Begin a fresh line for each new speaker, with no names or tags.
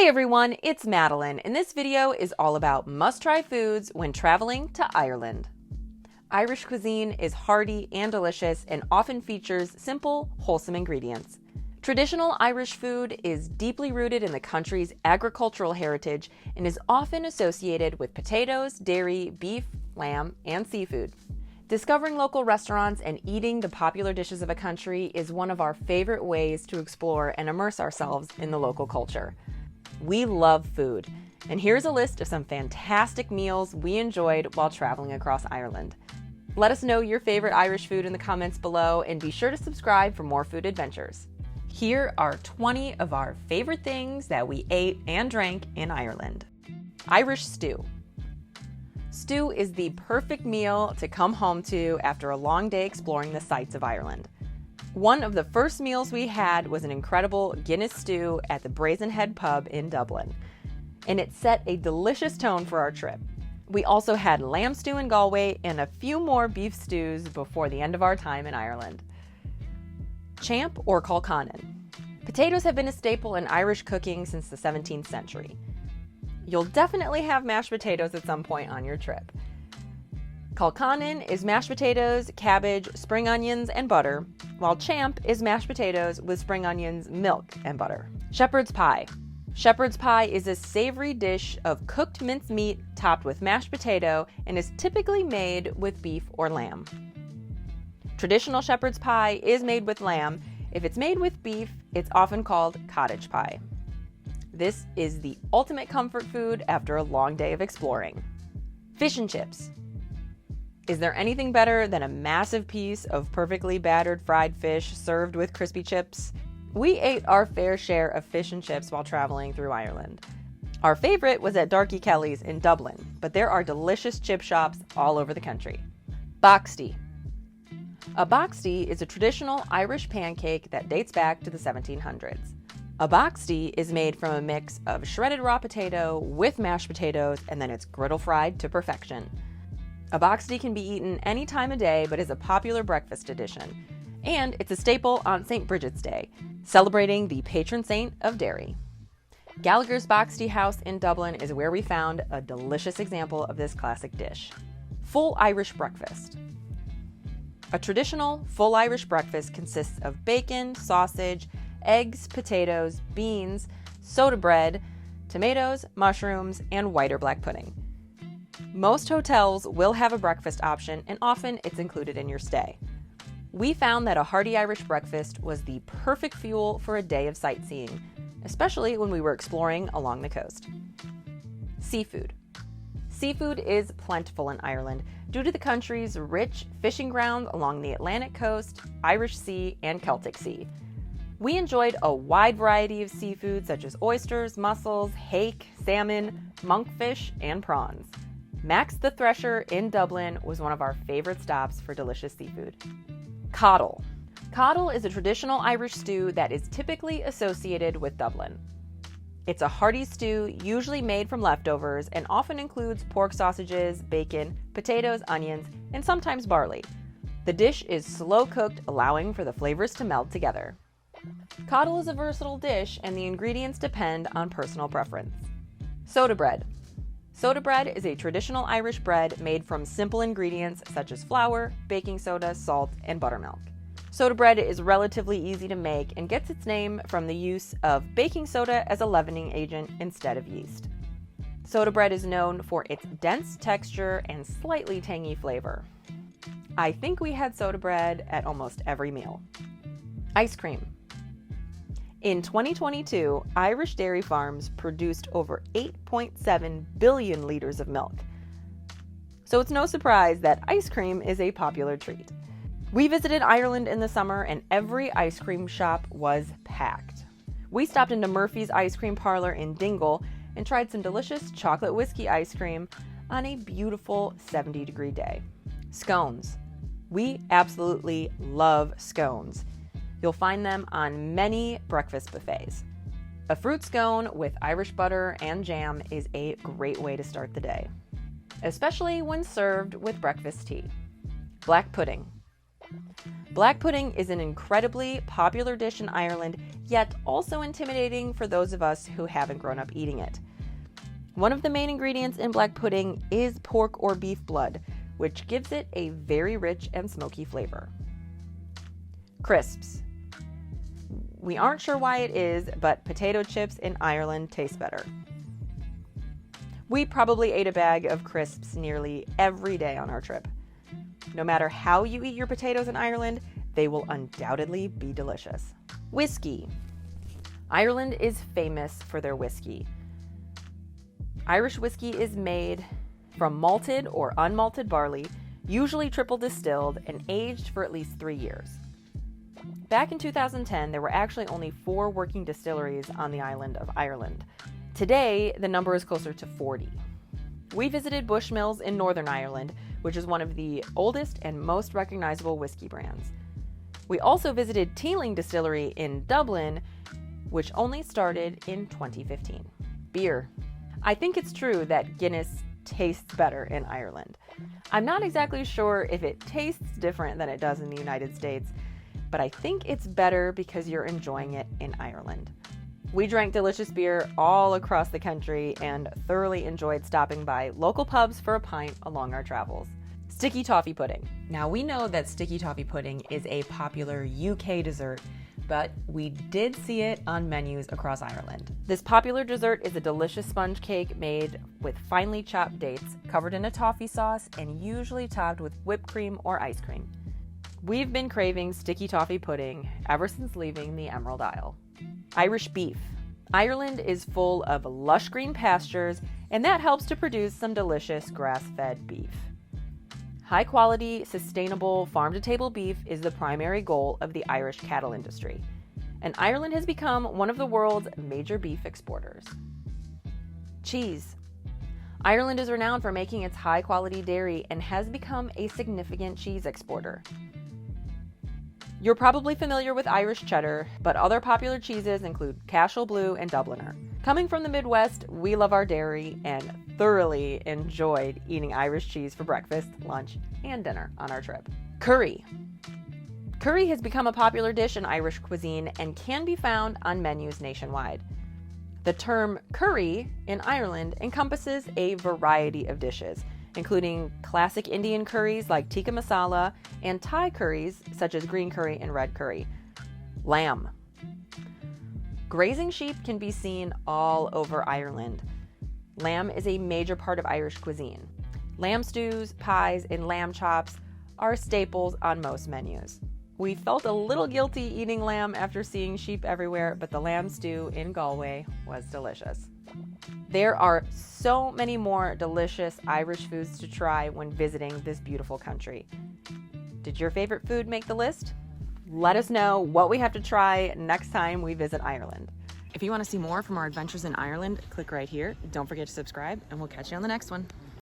Hey everyone, it's Madeline, and this video is all about must-try foods when traveling to Ireland. Irish cuisine is hearty and delicious and often features simple, wholesome ingredients. Traditional Irish food is deeply rooted in the country's agricultural heritage and is often associated with potatoes, dairy, beef, lamb, and seafood. Discovering local restaurants and eating the popular dishes of a country is one of our favorite ways to explore and immerse ourselves in the local culture. We love food, and here's a list of some fantastic meals we enjoyed while traveling across Ireland. Let us know your favorite Irish food in the comments below, and be sure to subscribe for more food adventures. Here are 20 of our favorite things that we ate and drank in Ireland. Irish stew. Stew is the perfect meal to come home to after a long day exploring the sights of Ireland. One of the first meals we had was an incredible Guinness stew at the Brazen Head pub in Dublin, and it set a delicious tone for our trip. We also had lamb stew in Galway and a few more beef stews before the end of our time in Ireland. Champ or colcannon. Potatoes have been a staple in Irish cooking since the 17th century. You'll definitely have mashed potatoes at some point on your trip. Colcannon is mashed potatoes, cabbage, spring onions, and butter, while champ is mashed potatoes with spring onions, milk, and butter. Shepherd's pie. Shepherd's pie is a savory dish of cooked minced meat topped with mashed potato and is typically made with beef or lamb. Traditional shepherd's pie is made with lamb. If it's made with beef, it's often called cottage pie. This is the ultimate comfort food after a long day of exploring. Fish and chips. Is there anything better than a massive piece of perfectly battered fried fish served with crispy chips? We ate our fair share of fish and chips while traveling through Ireland. Our favorite was at Darky Kelly's in Dublin, but there are delicious chip shops all over the country. BOXTY. A BOXTY is a traditional Irish pancake that dates back to the 1700s. A BOXTY is made from a mix of shredded raw potato with mashed potatoes, and then it's griddle fried to perfection. A BOXTY can be eaten any time of day, but is a popular breakfast edition. And it's a staple on St. Bridget's Day, celebrating the patron saint of dairy. Gallagher's BOXTY House in Dublin is where we found a delicious example of this classic dish. Full Irish breakfast. A traditional full Irish breakfast consists of bacon, sausage, eggs, potatoes, beans, soda bread, tomatoes, mushrooms, and white or black pudding. Most hotels will have a breakfast option, and often it's included in your stay. We found that a hearty Irish breakfast was the perfect fuel for a day of sightseeing, especially when we were exploring along the coast. Seafood. Seafood is plentiful in Ireland due to the country's rich fishing grounds along the Atlantic coast, Irish Sea, and Celtic Sea. We enjoyed a wide variety of seafood such as oysters, mussels, hake, salmon, monkfish, and prawns. Max the Thresher in Dublin was one of our favorite stops for delicious seafood. CODDLE. CODDLE is a traditional Irish stew that is typically associated with Dublin. It's a hearty stew usually made from leftovers and often includes pork sausages, bacon, potatoes, onions, and sometimes barley. The dish is slow cooked, allowing for the flavors to meld together. CODDLE is a versatile dish, and the ingredients depend on personal preference. Soda bread. Soda bread is a traditional Irish bread made from simple ingredients such as flour, baking soda, salt, and buttermilk. Soda bread is relatively easy to make and gets its name from the use of baking soda as a leavening agent instead of yeast. Soda bread is known for its dense texture and slightly tangy flavor. I think we had soda bread at almost every meal. Ice cream. In 2022, Irish dairy farms produced over 8.7 billion liters of milk. So it's no surprise that ice cream is a popular treat. We visited Ireland in the summer, and every ice cream shop was packed. We stopped into Murphy's Ice Cream Parlor in Dingle and tried some delicious chocolate whiskey ice cream on a beautiful 70-degree day. Scones. We absolutely love scones. You'll find them on many breakfast buffets. A fruit scone with Irish butter and jam is a great way to start the day, especially when served with breakfast tea. Black pudding. Black pudding is an incredibly popular dish in Ireland, yet also intimidating for those of us who haven't grown up eating it. One of the main ingredients in black pudding is pork or beef blood, which gives it a very rich and smoky flavor. Crisps. We aren't sure why it is, but potato chips in Ireland taste better. We probably ate a bag of crisps nearly every day on our trip. No matter how you eat your potatoes in Ireland, they will undoubtedly be delicious. Whiskey. Ireland is famous for their whiskey. Irish whiskey is made from malted or unmalted barley, usually triple distilled and aged for at least 3 years. Back in 2010, there were actually only 4 working distilleries on the island of Ireland. Today, the number is closer to 40. We visited Bushmills in Northern Ireland, which is one of the oldest and most recognizable whiskey brands. We also visited Teeling Distillery in Dublin, which only started in 2015. Beer. I think it's true that Guinness tastes better in Ireland. I'm not exactly sure if it tastes different than it does in the United States, but I think it's better because you're enjoying it in Ireland. We drank delicious beer all across the country and thoroughly enjoyed stopping by local pubs for a pint along our travels. Sticky toffee pudding. Now, we know that sticky toffee pudding is a popular UK dessert, but we did see it on menus across Ireland. This popular dessert is a delicious sponge cake made with finely chopped dates, covered in a toffee sauce, and usually topped with whipped cream or ice cream. We've been craving sticky toffee pudding ever since leaving the Emerald Isle. Irish beef. Ireland is full of lush green pastures, and that helps to produce some delicious grass-fed beef. High-quality, sustainable, farm-to-table beef is the primary goal of the Irish cattle industry, and Ireland has become one of the world's major beef exporters. Cheese. Ireland is renowned for making its high-quality dairy and has become a significant cheese exporter. You're probably familiar with Irish cheddar, but other popular cheeses include Cashel Blue and Dubliner. Coming from the Midwest, we love our dairy and thoroughly enjoyed eating Irish cheese for breakfast, lunch, and dinner on our trip. Curry. Curry has become a popular dish in Irish cuisine and can be found on menus nationwide. The term curry in Ireland encompasses a variety of dishes, including classic Indian curries like tikka masala and Thai curries such as green curry and red curry. Lamb. Grazing sheep can be seen all over Ireland. Lamb is a major part of Irish cuisine. Lamb stews, pies, and lamb chops are staples on most menus. We felt a little guilty eating lamb after seeing sheep everywhere, but the lamb stew in Galway was delicious. There are so many more delicious Irish foods to try when visiting this beautiful country. Did your favorite food make the list? Let us know what we have to try next time we visit Ireland. If you want to see more from our adventures in Ireland, click right here. Don't forget to subscribe, and we'll catch you on the next one.